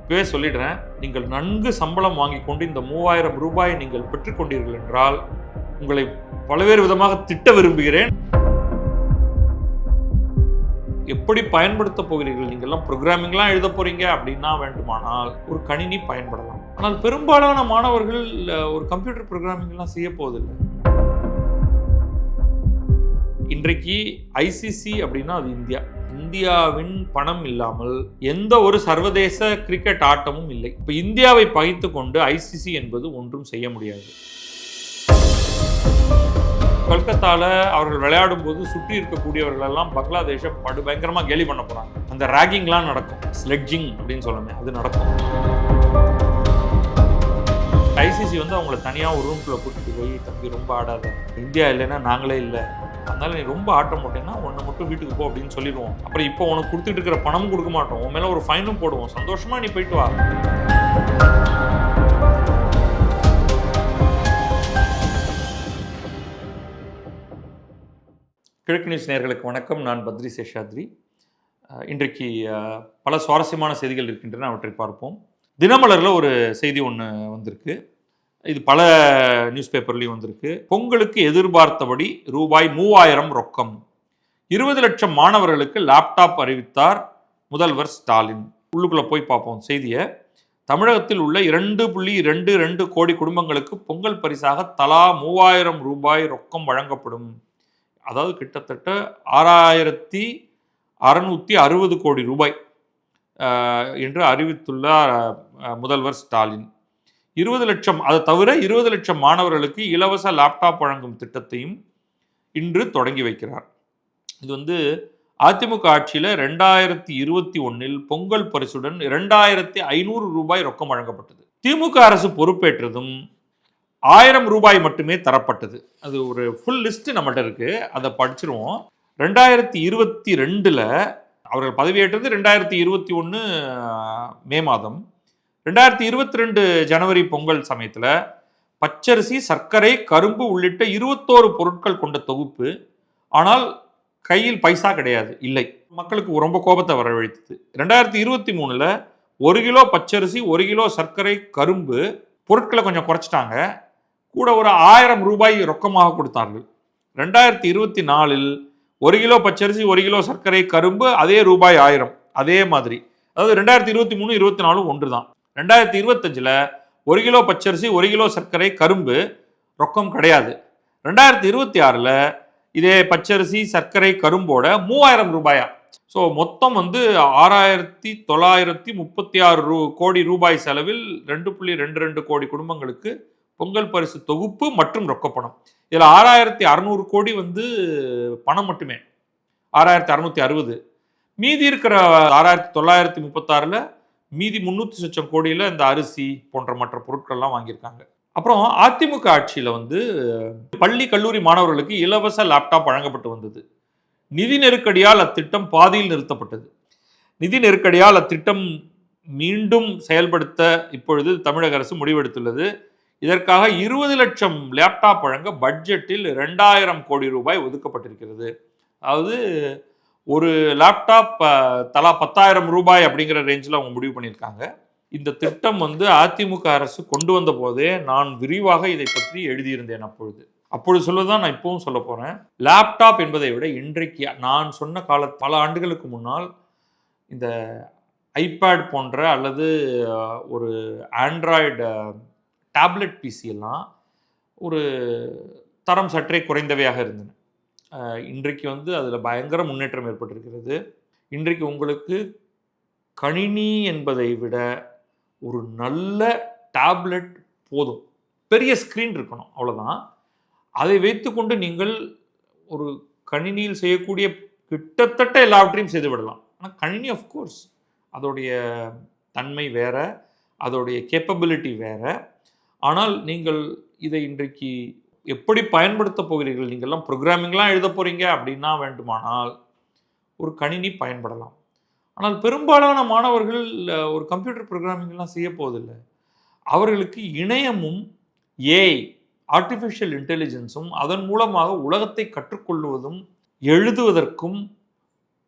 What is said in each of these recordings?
இப்பவே சொல்லிடுறேன், நீங்கள் நன்கு சம்பளம் வாங்கி கொண்டு இந்த 3000 ரூபாயை நீங்கள் பெற்றுக்கொண்டீர்கள் என்றால் உங்களை பல்வேறு விதமாக திட்ட விரும்புகிறேன். எப்படி பயன்படுத்த போகிறீர்கள்? நீங்கள்லாம் ப்ரோக்ராமிங்லாம் எழுத போறீங்க அப்படின்னா வேண்டுமானால் ஒரு கணினி பயன்படலாம். ஆனால் பெரும்பாலான மாணவர்கள் ஒரு கம்ப்யூட்டர் ப்ரோக்ராமிங்லாம் செய்ய போவதில்லை. இன்றைக்கு ஐசிசி அப்படின்னா அது இந்தியாவின் பணம் இல்லாமல் எந்த ஒரு சர்வதேச கிரிக்கெட் ஆட்டமும் இல்லை. இப்போ இந்தியாவை பகைத்து கொண்டு ஐசிசி என்பது ஒன்றும் செய்ய முடியாது. கொல்கத்தாவில் அவர்கள் விளையாடும் போது சுற்றி இருக்கக்கூடியவர்கள் எல்லாம் பங்களாதேஷை பயங்கரமாக கேலி பண்ண போறாங்க. அந்த ராகிங்லாம் நடக்கும், ஸ்லெட்ஜிங் அப்படின்னு சொல்லுமே, அது நடக்கும். ஐசிசி வந்து அவங்கள தனியாக ஒரு ரூம்குள்ளே கூட்டிட்டு போய், தம்பி ரொம்ப ஆடாத, இந்தியா இல்லைன்னா நாங்களே இல்லை, அதனால நீ ரொம்ப ஆட்டம் போட்டேன்னா ஒன்று மட்டும் வீட்டுக்கு போ அப்படின்னு சொல்லிடுவோம். அப்புறம் இப்போ உனக்கு கொடுத்துட்டு இருக்கிற பணமும் கொடுக்க மாட்டோம், உன் மேலே ஒரு ஃபைனும் போடுவோம், சந்தோஷமா நீ போயிட்டு வா. கிழக்கு நியூஸ் நேயர்களுக்கு வணக்கம். நான் பத்ரி சேஷாத்ரி. இன்றைக்கு பல சுவாரஸ்யமான செய்திகள் இருக்கின்றன, அவற்றை பார்ப்போம். தினமலரில் ஒரு செய்தி ஒன்று வந்திருக்கு. இது பல நியூஸ் பேப்பர்லையும் வந்திருக்கு. பொங்கலுக்கு எதிர்பார்த்தபடி ரூபாய் 3000 ரொக்கம், 20 லட்சம் மாணவர்களுக்கு லேப்டாப் அறிவித்தார் முதல்வர் ஸ்டாலின். உள்ளுக்குள்ளே போய் பார்ப்போம் செய்தியை. தமிழகத்தில் உள்ள 2.22 கோடி குடும்பங்களுக்கு பொங்கல் பரிசாக தலா 3000 ரூபாய் ரொக்கம் வழங்கப்படும். அதாவது கிட்டத்தட்ட 6660 கோடி ரூபாய் என்று அறிவித்துள்ளார் முதல்வர் ஸ்டாலின். 20 லட்சம், அதை தவிர 20 லட்சம் மாணவர்களுக்கு இலவச லேப்டாப் வழங்கும் திட்டத்தையும் இன்று தொடங்கி வைக்கிறார். இது வந்து அதிமுக ஆட்சியில் 2021 பொங்கல் பரிசுடன் 2500 ரூபாய் ரொக்கம் வழங்கப்பட்டது. திமுக அரசு பொறுப்பேற்றதும் 1000 ரூபாய் மட்டுமே தரப்பட்டது. அது ஒரு ஃபுல் லிஸ்ட் நம்மகிட்ட இருக்கு, அதை படிச்சிருவோம். 2022 அவர்கள் பதவியேற்றது 2021 மே மாதம். 2022 ஜனவரி பொங்கல் சமயத்தில் பச்சரிசி, சர்க்கரை, கரும்பு உள்ளிட்ட 21 பொருட்கள் கொண்ட தொகுப்பு. ஆனால் கையில் பைசா கிடையாது, இல்லை. மக்களுக்கு ரொம்ப கோபத்தை வரவழைத்தது. 2023 1 கிலோ பச்சரிசி, 1 கிலோ சர்க்கரை, கரும்பு பொருட்களை கொஞ்சம் குறைச்சிட்டாங்க, கூட ஒரு 1000 ரூபாய் ரொக்கமாக கொடுத்தார்கள். 2024 1 கிலோ பச்சரிசி, 1 கிலோ சர்க்கரை, கரும்பு அதே ரூபாய் 1000, அதே மாதிரி. அதாவது 2023, 24 ஒன்று தான். 2025 1 கிலோ பச்சரிசி, 1 கிலோ சர்க்கரை, கரும்பு ரொக்கம் கிடையாது. 2026 இதே பச்சரிசி, சர்க்கரை, கரும்போட 3000 ரூபாயா. ஸோ மொத்தம் வந்து 6936 கோடி ரூபாய் செலவில் 2.22 கோடி குடும்பங்களுக்கு பொங்கல் பரிசு தொகுப்பு மற்றும் ரொக்கப்பணம். இதில் 6600 கோடி வந்து பணம் மட்டுமே, 6660. மீதி இருக்கிற 6936 மீதி 300 லட்சம் கோடியில் இந்த அரிசி போன்ற மற்ற பொருட்கள்லாம் வாங்கியிருக்காங்க. அப்புறம் அதிமுக ஆட்சியில் வந்து பள்ளி கல்லூரி மாணவர்களுக்கு இலவச லேப்டாப் வழங்கப்பட்டு வந்தது. நிதி நெருக்கடியால் அத்திட்டம் பாதியில் நிறுத்தப்பட்டது. நிதி நெருக்கடியால் அத்திட்டம் மீண்டும் செயல்படுத்த இப்பொழுது தமிழக அரசு முடிவெடுத்துள்ளது. இதற்காக 20 லட்சம் லேப்டாப் வழங்க பட்ஜெட்டில் 2000 கோடி ரூபாய் ஒதுக்கப்பட்டிருக்கிறது. அதாவது ஒரு லேப்டாப் தலா 10,000 ரூபாய் அப்படிங்கிற ரேஞ்சில் அவங்க முடிவு பண்ணியிருக்காங்க. இந்த திட்டம் வந்து அதிமுக அரசு கொண்டு வந்த போதே நான் விரிவாக இதை பற்றி எழுதியிருந்தேன். அப்பொழுது சொல்வதுதான் நான் இப்பவும் சொல்ல போகிறேன். லேப்டாப் என்பதை விட இன்றைக்கு நான் சொன்ன பல ஆண்டுகளுக்கு முன்னால் இந்த ஐபேட் போன்ற அல்லது ஒரு ஆண்ட்ராய்டு டேப்லெட் பிசி எல்லாம் ஒரு தரம் சற்றே குறைந்தவையாக இருந்தன. இன்றைக்கு வந்து அதில் பயங்கர முன்னேற்றம் ஏற்பட்டிருக்கிறது. இன்றைக்கு உங்களுக்கு கணினி என்பதை விட ஒரு நல்ல டேப்லெட் போதும், பெரிய ஸ்க்ரீன் இருக்கணும், அவ்வளோதான். அதை வைத்துக்கொண்டு நீங்கள் ஒரு கணினியில் செய்யக்கூடிய கிட்டத்தட்ட எல்லாவற்றையும் செய்து விடலாம். ஆனால் கணினி ஆஃப்கோர்ஸ் அதோடைய தன்மை வேற, அதோடைய கேப்பபிலிட்டி வேற. ஆனால் நீங்கள் இதை இன்றைக்கு எப்படி பயன்படுத்த போகிறீர்கள்? நீங்கள்லாம் ப்ரோக்ராமிங்லாம் எழுத போகிறீங்க அப்படின்னா வேண்டுமானால் ஒரு கணினி பயன்படலாம். ஆனால் பெரும்பாலான மாணவர்கள் ஒரு கம்ப்யூட்டர் ப்ரோக்ராமிங்லாம் செய்ய போவதில்லை. அவர்களுக்கு இணையமும் ஏஐ, ஆர்டிஃபிஷியல் இன்டெலிஜென்ஸும் அதன் மூலமாக உலகத்தை கற்றுக்கொள்வதும்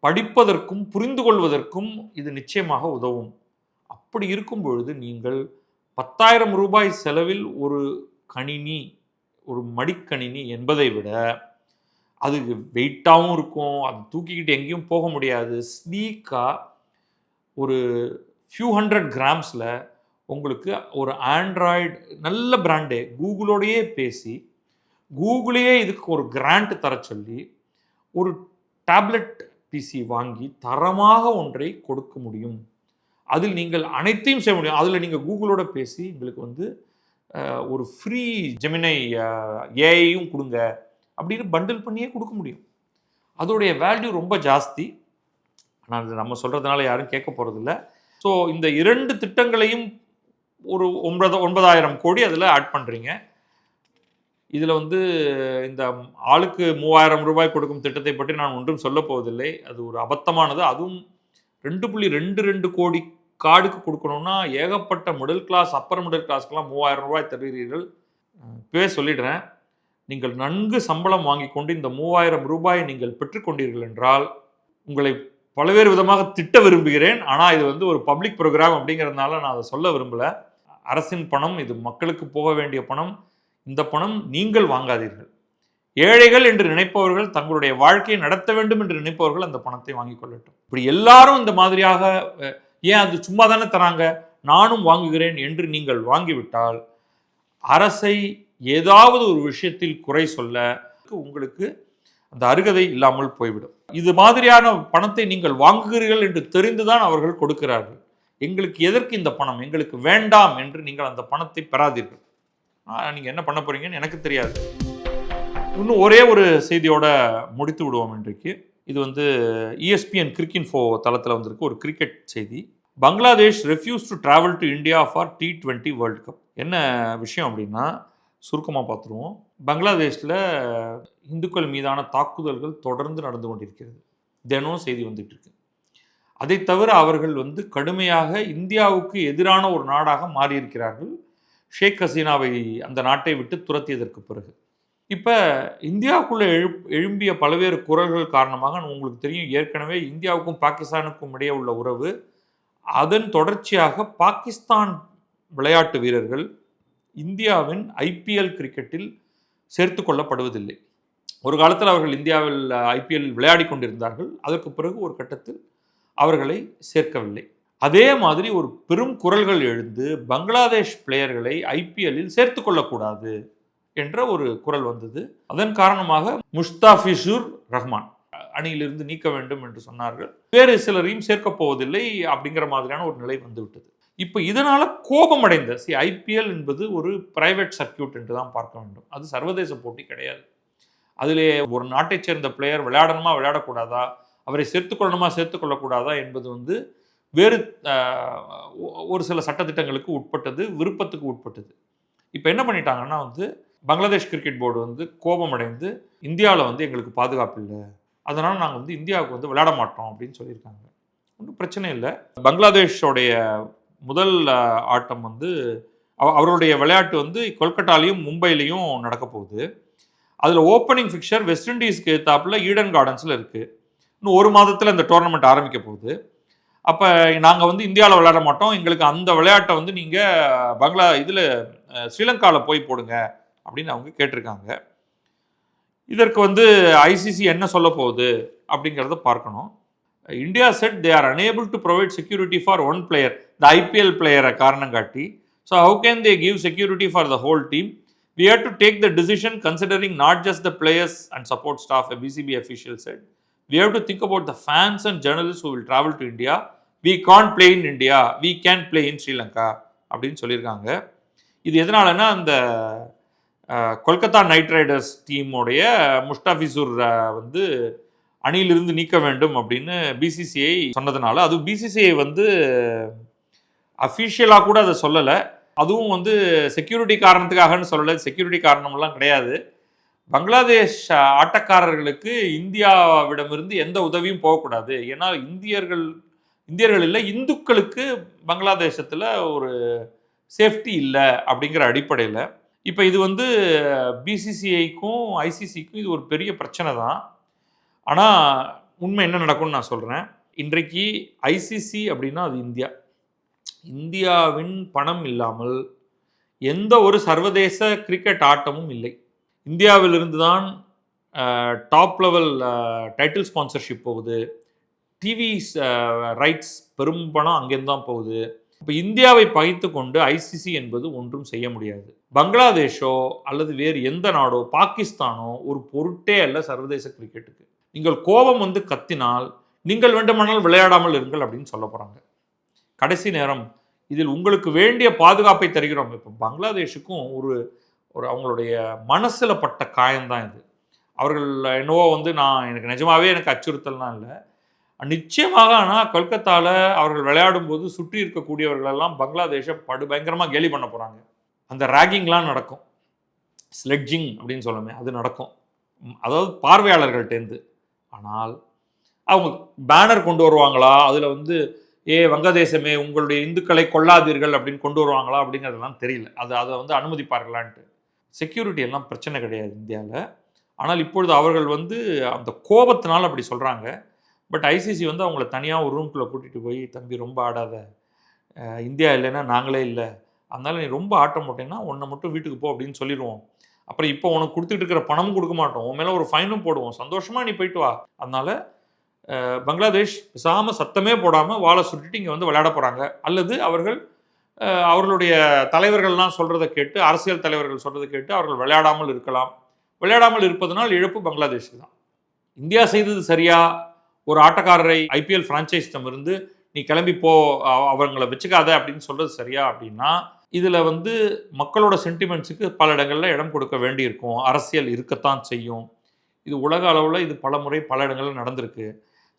படிப்பதற்கும் புரிந்து கொள்வதற்கும் இது நிச்சயமாக உதவும். அப்படி இருக்கும் பொழுது நீங்கள் 10,000 ரூபாய் செலவில் ஒரு கணினி, ஒரு மடிக்கணினி என்பதை விட அது வெயிட்டாகவும் இருக்கும், அது தூக்கிக்கிட்டு எங்கேயும் போக முடியாது, ஸ்லீக்காக ஒரு ஃபியூ ஹண்ட்ரட் கிராம்ஸில் உங்களுக்கு ஒரு ஆண்ட்ராய்டு நல்ல பிராண்டே கூகுளோடையே பேசி கூகுளையே இதுக்கு ஒரு கிராண்ட் தர சொல்லி ஒரு டேப்லெட் பிசி வாங்கி தரமாக ஒன்றை கொடுக்க முடியும். அதில் நீங்கள் அனைத்தையும் செய்ய முடியும். அதில் நீங்கள் கூகுளோட பேசி எங்களுக்கு வந்து ஒரு ஃப்ரீ ஜெமினை ஏஐயும் கொடுங்க அப்படின்னு பண்டில் பண்ணியே கொடுக்க முடியும். அதோடைய வேல்யூ ரொம்ப ஜாஸ்தி. ஆனால் அது நம்ம சொல்கிறதுனால யாரும் கேட்க போகிறதில்ல. ஸோ இந்த 2 திட்டங்களையும் ஒரு 9,000 கோடி அதில் ஆட் பண்ணுறீங்க. இதில் வந்து இந்த ஆளுக்கு 3,000 ரூபாய் கொடுக்கும் திட்டத்தை பற்றி நான் ஒன்றும் சொல்ல போவதில்லை. அது ஒரு அபத்தமானது. அதுவும் 2.22 கோடி கார்டுக்கு கொடுக்கணும்னா ஏகப்பட்ட மிடில் கிளாஸ், அப்பர் மிடில் கிளாஸ்க்கெல்லாம் 3,000 ரூபாய் தருகிறீர்கள். இப்போவே சொல்லிடுறேன், நீங்கள் நன்கு சம்பளம் வாங்கி கொண்டு இந்த 3,000 ரூபாயை நீங்கள் பெற்றுக்கொண்டீர்கள் என்றால் உங்களை பல்வேறு விதமாக திட்ட விரும்புகிறேன். ஆனால் இது வந்து ஒரு பப்ளிக் ப்ரோக்ராம் அப்படிங்கிறதுனால நான் அதை சொல்ல விரும்பலை. அரசின் பணம், இது மக்களுக்கு போக வேண்டிய பணம். இந்த பணம் நீங்கள் வாங்காதீர்கள். ஏழைகள் என்று நினைப்பவர்கள், தங்களுடைய வாழ்க்கையை நடத்த வேண்டும் என்று நினைப்பவர்கள் அந்த பணத்தை வாங்கிக் கொள்ளட்டும். இப்படி எல்லாரும் இந்த மாதிரியாக ஏன் அது சும்மா தானே தராங்க, நானும் வாங்குகிறேன் என்று நீங்கள் வாங்கிவிட்டால் அரசை ஏதாவது ஒரு விஷயத்தில் குறை சொல்ல உங்களுக்கு அந்த அருகதை இல்லாமல் போய்விடும். இது மாதிரியான பணத்தை நீங்கள் வாங்குகிறீர்கள் என்று தெரிந்துதான் அவர்கள் கொடுக்கிறார்கள். எங்களுக்கு எதற்கு இந்த பணம், எங்களுக்கு வேண்டாம் என்று நீங்கள் அந்த பணத்தை பெறாதீர்கள். நீங்கள் என்ன பண்ண போறீங்கன்னு எனக்கு தெரியாது. இன்னும் ஒரே ஒரு செய்தியோட முடித்து விடுவோம் இன்றைக்கு. இது வந்து ESPN கிரிக்கின்ஃபோ தளத்தில் வந்திருக்கு ஒரு கிரிக்கெட் செய்தி. Bangladesh refuse to travel to India for T20 world cup. என்ன விஷயம் அப்படின்னா, சுருக்கமாக பார்த்துருவோம். பங்களாதேஷில் இந்துக்கள் மீதான தாக்குதல்கள் தொடர்ந்து நடந்து கொண்டிருக்கிறது. தினம் செய்தி வந்துட்டு இருக்கு. அதை தவிர அவர்கள் வந்து கடுமையாக இந்தியாவுக்கு எதிரான ஒரு நாடாக மாறியிருக்கிறார்கள், ஷேக் ஹசீனாவை அந்த நாட்டை விட்டு துரத்தியதற்கு பிறகு. இப்போ இந்தியாவுக்குள்ளே எழும்பிய பல்வேறு குரல்கள் காரணமாக உங்களுக்கு தெரியும், ஏற்கனவே இந்தியாவுக்கும் பாகிஸ்தானுக்கும் இடையே உள்ள உறவு, அதன் தொடர்ச்சியாக பாகிஸ்தான் விளையாட்டு வீரர்கள் இந்தியாவின் IPL கிரிக்கெட்டில் சேர்த்து கொள்ளப்படுவதில்லை. ஒரு காலத்தில் அவர்கள் இந்தியாவில் IPL விளையாடி கொண்டிருந்தார்கள். அதற்கு பிறகு ஒரு கட்டத்தில் அவர்களை சேர்க்கவில்லை. அதே மாதிரி ஒரு பெரும் குரல்கள் எழுந்து பங்களாதேஷ் பிளேயர்களை IPL-இல் சேர்த்து கொள்ளக்கூடாது என்ற ஒரு குரல் வந்தது. அதன் காரணமாக முஸ்தாபிசுர் ரஹ்மான் அணியிலிருந்து நீக்க வேண்டும் என்று சொன்னார்கள். வேறு சிலரையும் சேர்க்கப் போவதில்லை அப்படிங்கிற மாதிரியான ஒரு நிலை வந்துவிட்டது. இப்போ இதனால கோபம் அடைந்த IPL என்பது ஒரு பிரைவேட் சர்க்கியூட் என்று தான் பார்க்க வேண்டும். அது சர்வதேச போட்டி கிடையாது. அதிலே ஒரு நாட்டைச் சேர்ந்த பிளேயர் விளையாடணுமா விளையாடக்கூடாதா, அவரை சேர்த்துக்கொள்ளணுமா சேர்த்துக்கொள்ளக்கூடாதா என்பது வந்து வேறு ஒரு சில சட்டத்திட்டங்களுக்கு உட்பட்டது, விருப்பத்துக்கு உட்பட்டது. இப்போ என்ன பண்ணிட்டாங்கன்னா வந்து பங்களாதேஷ் கிரிக்கெட் போர்டு வந்து கோபம் அடைந்து இந்தியாவில் வந்து எங்களுக்கு பாதுகாப்பு இல்லை, அதனால் நாங்கள் வந்து இந்தியாவுக்கு வந்து விளையாட மாட்டோம் அப்படின்னு சொல்லியிருக்காங்க. ஒன்றும் பிரச்சனை இல்லை. பங்களாதேஷோடைய முதல் ஆட்டம் வந்து அவருடைய விளையாட்டு வந்து கொல்கட்டாலையும் மும்பையிலையும் நடக்க போகுது. அதில் ஓப்பனிங் ஃபிக்சர் வெஸ்ட் இண்டீஸ்க்கு எதிர்த்தாப்புல ஈடன் கார்டன்ஸில் இருக்குது. இன்னும் ஒரு மாதத்தில் இந்த டோர்னமெண்ட் ஆரம்பிக்க போகுது. அப்போ நாங்கள் வந்து இந்தியாவில் விளையாட மாட்டோம், எங்களுக்கு அந்த விளையாட்டை வந்து நீங்கள் இதில் ஸ்ரீலங்காவில் போய் போடுங்க அப்படின்னு அவங்க கேட்டிருக்காங்க. இதற்கு வந்து ICC என்ன சொல்ல போகுது அப்படிங்கிறத பார்க்கணும். India said they are unable to provide security for one player, the IPL பிளேயரை காரணம் காட்டி. So how can they give security for the whole team? We have to take the decision considering not just the players and support staff, a BCB official said. We have to think about the fans and journalists who will travel to India. We can't play in India, we can play in Sri Lanka அப்படின்னு சொல்லியிருக்காங்க. இது எதனாலன்னா அந்த Kolkata night Riders டீமோடைய முஸ்டாபிசுர் வந்து அணியிலிருந்து நீக்க வேண்டும் அப்படின்னு BCCI சொன்னதுனால, அதுவும் BCCI வந்து அஃபிஷியலாக கூட அதை சொல்லலை, அதுவும் வந்து செக்யூரிட்டி காரணத்துக்காகன்னு சொல்லலை, செக்யூரிட்டி காரணமெல்லாம் கிடையாது. பங்களாதேஷ் ஆட்டக்காரர்களுக்கு இந்தியாவிடமிருந்து எந்த உதவியும் போகக்கூடாது, ஏன்னா இந்தியர்கள் இல்லை, இந்துக்களுக்கு பங்களாதேசத்தில் ஒரு சேஃப்டி இல்லை அப்படிங்கிற அடிப்படையில். இப்போ இது வந்து BCCIக்கும் ICCக்கும் இது ஒரு பெரிய பிரச்சனை தான். ஆனால் உண்மை என்ன நடக்கும்னு நான் சொல்கிறேன். இன்றைக்கு ICC அப்படின்னா அது இந்தியா, இந்தியாவின் பணம் இல்லாமல் எந்த ஒரு சர்வதேச கிரிக்கெட் ஆட்டமும் இல்லை. இந்தியாவிலிருந்து தான் டாப் லெவல் டைட்டில் ஸ்பான்சர்ஷிப் போகுது. டிவி ரைட்ஸ் பெரும் பணம் அங்கேருந்து தான் போகுது. இப்போ இந்தியாவை பகைத்து கொண்டு ஐசிசி என்பது ஒன்றும் செய்ய முடியாது. பங்களாதேஷோ அல்லது வேறு எந்த நாடோ, பாகிஸ்தானோ ஒரு பொருட்டே அல்ல சர்வதேச கிரிக்கெட்டுக்கு. நீங்கள் கோபம் வந்து கத்தினால் நீங்கள் வேண்டுமானால் விளையாடாமல் இருங்கள் அப்படின்னு சொல்ல போகிறாங்க. கடைசி நேரம் இதில் உங்களுக்கு வேண்டிய பாதுகாப்பை தருகிறோம். இப்போ பங்களாதேஷுக்கும் ஒரு அவங்களுடைய மனசில் பட்ட காயம்தான் இது. அவர்கள் என்னவோ வந்து எனக்கு நிஜமாவே எனக்கு அச்சுறுத்தல்லாம் இல்லை. நிச்சயமாக ஆனால் கொல்கத்தாவில் அவர்கள் விளையாடும் போது சுற்றி இருக்கக்கூடியவர்களெல்லாம் பங்களாதேஷை பயங்கரமாக கேலி பண்ண போகிறாங்க. அந்த ரேகிங்லாம் நடக்கும். ஸ்லெட்ஜிங் அப்படின்னு சொல்லுமே அது நடக்கும். அதாவது பார்வையாளர்கள்டேருந்து. ஆனால் அவங்க பேனர் கொண்டு வருவாங்களா, அதில் வந்து வங்கதேசமே உங்களுடைய இந்துக்களை கொள்ளாதீர்கள் அப்படின்னு கொண்டு வருவாங்களா அப்படிங்கிறதெல்லாம் தெரியல. அதை வந்து அனுமதிப்பார்களான்ட்டு. செக்யூரிட்டி எல்லாம் பிரச்சனை கிடையாது இந்தியாவில். ஆனால் இப்பொழுது அவர்கள் வந்து அந்த கோபத்தினால் அப்படி சொல்கிறாங்க. பட் ஐசிசி வந்து அவங்கள தனியாக ஒரு ரூம்குள்ளே கூட்டிகிட்டு போய், தம்பி ரொம்ப ஆடாத, இந்தியா இல்லைன்னா நாங்களே இல்லை, அதனால் நீ ரொம்ப ஆட்ட மாட்டேன்னா உன்னை மட்டும் வீட்டுக்கு போ அப்படின்னு சொல்லிடுவோம். அப்புறம் இப்போ உனக்கு கொடுத்துட்டு இருக்கிற பணமும் கொடுக்க மாட்டோம், உன் மேலே ஒரு ஃபைனும் போடுவோம், சந்தோஷமாக நீ போயிட்டு வா. அதனால் பங்களாதேஷ் பேசாமல் சத்தமே போடாமல் வாழை சுட்டிட்டு இங்கே வந்து விளையாட போகிறாங்க. அல்லது அவர்களுடைய தலைவர்கள்லாம் சொல்கிறத கேட்டு, அரசியல் தலைவர்கள் சொல்கிறத கேட்டு அவர்கள் விளையாடாமல் இருக்கலாம். விளையாடாமல் இருப்பதனால் இழப்பு பங்களாதேஷுக்கு தான். இந்தியா செய்தது சரியா? ஒரு ஆட்டக்காரரை ஐபிஎல் ஃப்ரான்ச்சைஸ்டம் இருந்து நீ கிளம்பி போ, அவங்களை வச்சுக்காத அப்படின்னு சொல்கிறது சரியா அப்படின்னா, இதில் வந்து மக்களோட சென்டிமெண்ட்ஸுக்கு பல இடங்களில் இடம் கொடுக்க வேண்டியிருக்கும். அரசியல் இருக்கத்தான் செய்யும். இது உலக அளவில் இது பல முறை பல இடங்களில் நடந்திருக்கு.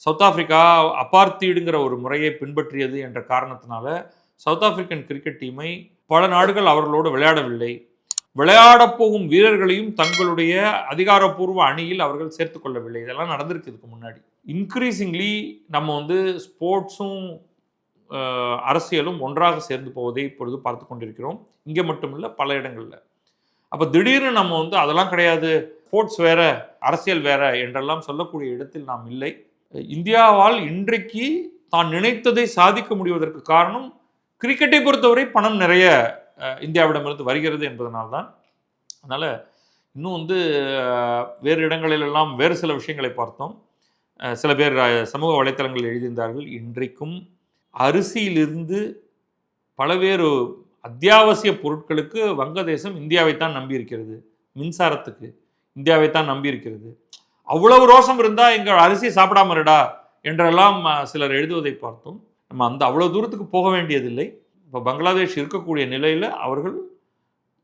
சவுத் ஆஃப்ரிக்கா அபார்த்தீடுங்கிற ஒரு முறையை பின்பற்றியது என்ற காரணத்தினால சவுத் ஆப்பிரிக்கன் கிரிக்கெட் டீமை பல நாடுகள் அவர்களோடு விளையாடவில்லை. விளையாடப் போகும் வீரர்களையும் தங்களுடைய அதிகாரப்பூர்வ அணியில் அவர்கள் சேர்த்து கொள்ளவில்லை. இதெல்லாம் நடந்திருக்கு இதுக்கு முன்னாடி. இன்க்ரீசிங்லி நம்ம வந்து ஸ்போர்ட்ஸும் அரசியலும் ஒன்றாக சேர்ந்து போவதை இப்பொழுது பார்த்து கொண்டிருக்கிறோம். இங்கே மட்டும் இல்லை, பல இடங்களில். அப்போ திடீர்னு நம்ம வந்து அதெல்லாம் கிடையாது, ஸ்போர்ட்ஸ் வேற அரசியல் வேற என்றெல்லாம் சொல்லக்கூடிய இடத்தில் நாம் இல்லை. இந்தியாவால் இன்றைக்கு தான் நினைத்ததை சாதிக்க முடிவதற்கு காரணம் கிரிக்கெட்டை பொறுத்தவரை பணம் நிறைய இந்தியாவிடமிருந்து வருகிறது என்பதனால்தான். அதனால் இன்னும் வந்து வேறு இடங்களிலெல்லாம் வேறு சில விஷயங்களை பார்த்தோம். சில பேர் சமூக வலைத்தளங்களில் எழுதியிருந்தார்கள், இன்றைக்கும் அரிசியிலிருந்து பலவேறு அத்தியாவசிய பொருட்களுக்கு வங்கதேசம் இந்தியாவைத்தான் நம்பியிருக்கிறது, மின்சாரத்துக்கு இந்தியாவைத்தான் நம்பியிருக்கிறது, அவ்வளவு ரோஷம் இருந்தால் எங்கள் அரிசி சாப்பிடாம இருடா என்றெல்லாம் சிலர் எழுதுவதை பார்த்தோம். நம்ம அவ்வளோ தூரத்துக்கு போக வேண்டியதில்லை. இப்போ பங்களாதேஷ் இருக்கக்கூடிய நிலையில் அவர்கள்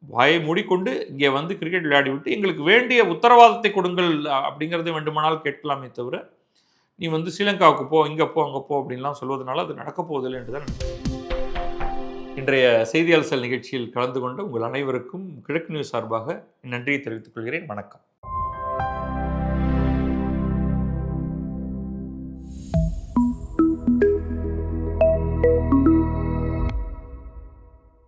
வாயை மூடிக்கொண்டு இங்கே வந்து கிரிக்கெட் விளையாடி விட்டு எங்களுக்கு வேண்டிய உத்தரவாதத்தை கொடுங்கள் அப்படிங்கிறத வேண்டுமானால் கேட்கலாமே தவிர, நீ வந்து ஸ்ரீலங்காவுக்கு போ, இங்கே போ, அங்கே போ அப்படின்லாம் சொல்வதனால அது நடக்க போவதில்லை என்று தான் நினைக்கிறேன். இன்றைய செய்தி அலசல் நிகழ்ச்சியில் கலந்து கொண்ட உங்கள் அனைவருக்கும் கிழக்கு நியூஸ் சார்பாக நன்றியை தெரிவித்துக் கொள்கிறேன். வணக்கம்.